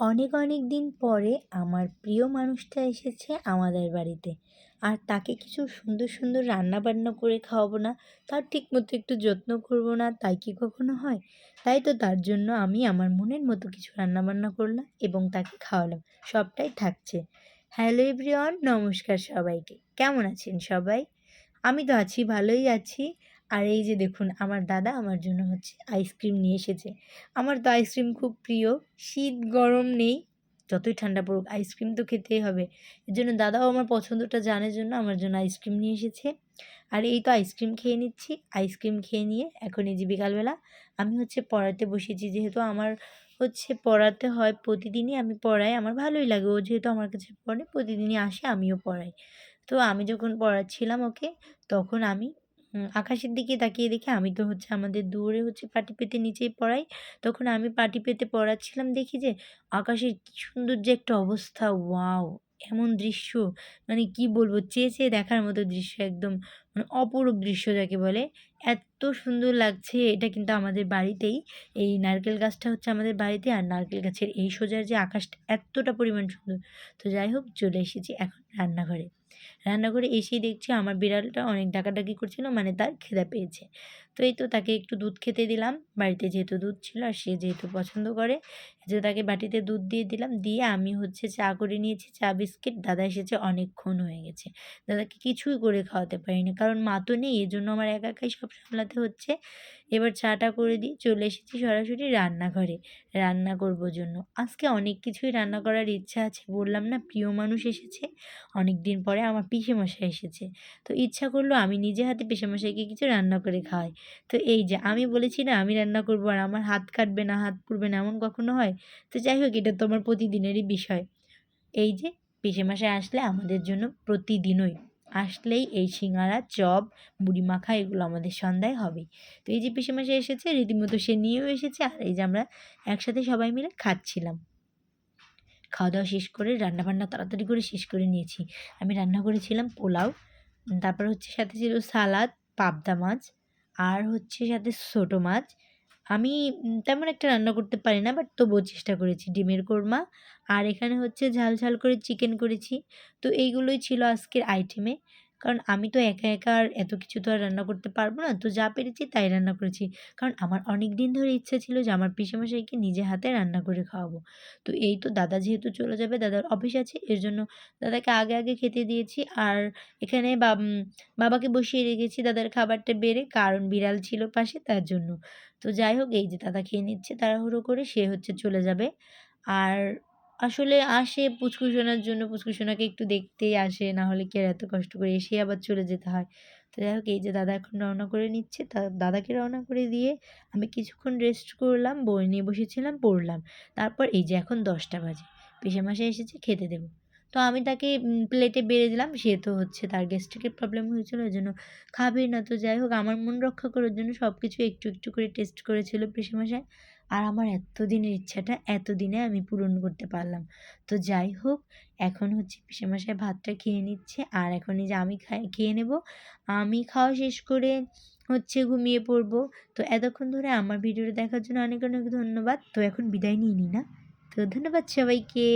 অনেক অনেক দিন পরে আমার প্রিয় মানুষটা এসেছে আমাদের বাড়িতে। আর তাকে কিছু সুন্দর সুন্দর রান্নাবান্না করে খাওয়াবো না, তার ঠিকমতো একটু যত্ন করবো না, তাই কি কখনো হয়? তাই তো তার জন্য আমি আমার মনের মতো কিছু রান্নাবান্না করলাম এবং তাকে খাওয়ালাম। সবটাই থাকছে। হ্যালো এভরিওয়ান, নমস্কার সবাইকে। কেমন আছেন সবাই? আমি তো আছি, ভালোই আছি। আর এই যে দেখুন আমার দাদা আমার জন্য আইসক্রিম নিয়ে এসেছে। আমার তো আইসক্রিম খুব প্রিয়। শীত গরম নেই, যতই ঠান্ডা পড়ুক আইসক্রিম তো খেতেই হবে। এর জন্য দাদাও আমার পছন্দটা জানে জন্য আমার জন্য আইসক্রিম নিয়ে এসেছে। আর এই তো আইসক্রিম খেয়ে নিচ্ছি। আইসক্রিম খেয়ে নিয়ে এখন এই যে বিকালবেলা আমি পড়াতে বসেছি। যেহেতু আমার পড়াতে হয় প্রতিদিনই, আমি পড়াই। আমার ভালোই লাগে। ও যেহেতু আমার কাছে পড়ে প্রতিদিনই আসে, আমিও পড়াই। তো আমি যখন পড়াচ্ছিলাম ওকে, তখন আমি আকাশের দিকে তাকিয়ে দেখি আমি তো আমাদের দূরে পাটি পেতে নিচেই পড়াই। তখন আমি পাটি পেতে পড়াচ্ছিলাম, দেখি যে আকাশের কি সুন্দর যে একটা অবস্থা! ওয়াও! এমন দৃশ্য মানে কি বলবো? চেয়ে, চেয়ে দেখার মতো দৃশ্য একদম, মানে অপরূপ দৃশ্য যাকে বলে। এত সুন্দর লাগছে! এটা কিন্তু আমাদের বাড়িতেই। এই নারকেল গাছটা আমাদের বাড়িতে। আর নারকেল গাছের এই সোজার যে আকাশটা এতটা পরিমাণ সুন্দর। তো যাই হোক, চলে এসেছি এখন রান্নাঘরে। রান্নাঘরে এসেই দেখছি আমার বিড়ালটা অনেক ডাকাডাকি করছিল, মানে তার খিদে পেয়েছে। তো এই তো তাকে একটু দুধ খেতে দিলাম। বাড়িতে যেহেতু দুধ ছিল আর সে যেহেতু পছন্দ করে, এজন্য তাকে বাটিতে দুধ দিয়ে দিলাম। দিয়ে আমি চা করে নিয়েছি, চা বিস্কিট। দাদা এসেছে অনেকক্ষণ হয়ে গেছে। দাদাকে কিছুই করে খাওয়াতে পারিনি। কারণ মা তো নেই, এজন্য আমার একা একাই সব সামলাতে হচ্ছে। এবার চাটা করে দিয়ে চলে এসেছি সরাসরি রান্নাঘরে। রান্না করব জন্য। আজকে অনেক কিছুই রান্না করার ইচ্ছা আছে। বললাম না, প্রিয় মানুষ এসেছে। অনেকদিন পরে আমার পিসেমশাই এসেছে। তো ইচ্ছা করলো আমি নিজে হাতে পিসেমশাইকে কিছু রান্না করে খাওয়াই। তো এই যে আমি বলেছি না আমি রান্না করব আর আমার হাত কাটবে না, হাত পুড়বে না, এমন কখনো হয়? তো যাই হোক, এটা তো আমার প্রতিদিনেরই বিষয়। এই যে পিসেমশাই আসলে আমাদের জন্য প্রতিদিনই, আসলেই এই সিঙ্গারা, চপ, মুড়ি মাখা এগুলো আমাদের সন্ধ্যায় হবেই। তো এই যে পিসেমশাই এসেছে, রীতিমতো সে নিয়েও এসেছে। আর এই যে আমরা একসাথে সবাই মিলে খাচ্ছিলাম। খাওয়া-দাওয়া শেষ করে রান্নাবান্না তাড়াতাড়ি করে শেষ করে নিয়েছি। আমি রান্না করেছিলাম পোলাও, তারপর সাথে ছিল সালাদ, পাবদা মাছ, আর সাথে ছোট মাছ। আমি তেমন একটা রান্না করতে পারি না, বাট তবুও চেষ্টা করেছি। ডিমের কোরমা, আর এখানে ঝাল, ঝাল করে চিকেন করেছি। তো এইগুলোই ছিল আজকের আইটেমে। কারণ আমি তো একা, একা আর এত কিছু তো আর রান্না করতে পারব না। তো যা পেরেছি তাই রান্না করেছি। কারণ আমার অনেকদিন ধরে ইচ্ছা ছিল যে আমার পিসেমশাইকে নিজে হাতে রান্না করে খাওয়াবো। তো এই তো দাদা যেহেতু চলে যাবে, দাদার অফিস আছে, এর জন্য দাদাকে আগে, আগে খেতে দিয়েছি। আর এখানে বাবাকে বসিয়ে রেখেছি দাদার খাবারটা বেড়ে, কারণ বিড়াল ছিল পাশে তার জন্য। তো যাই হোক, এই যে দাদা খেয়ে নিচ্ছে তাড়াহুড়ো করে, সে চলে যাবে। আর আসলে আসে পুচকুসোনার জন্য, পুচকুসোনাকে একটু দেখতেই আসে, না হলে কি আর এত কষ্ট করে এসেই আবার চলে যেতে হয়। তো যাই হোক, এই যে দাদা এখন রওনা করে নিচ্ছে, দাদাকে রওনা করে দিয়ে আমি কিছুক্ষণ রেস্ট করলাম, বই নিয়ে বসেছিলাম, পড়লাম। তারপর এই যে এখন ১০টা বাজে। পিসেমশাই এসেছে, খেতে দেব। তো আমি তাকে প্লেটে বেড়ে দিলাম। সে তো তার গ্যাস্ট্রিকের প্রবলেম হয়েছিল, এজন্য খাবেই না। তো যাই হোক, আমার মন রক্ষা করার জন্য সবকিছু একটু, একটু করে টেস্ট করেছিল পিসেমশাই। আর আমার এতদিনের ইচ্ছাটা এতদিনে আমি পূরণ করতে পারলাম। তো যাই হোক, এখন পিসেমশাই ভাতটা খেয়ে নিচ্ছে। আর এখন এই যে আমি খেয়ে নেব। আমি খাওয়া শেষ করে ঘুমিয়ে পড়বো। তো এতক্ষণ ধরে আমার ভিডিওটা দেখার জন্য অনেক, অনেক ধন্যবাদ। তো এখন বিদায় নিয়ে নিই না? তো ধন্যবাদ সবাইকে।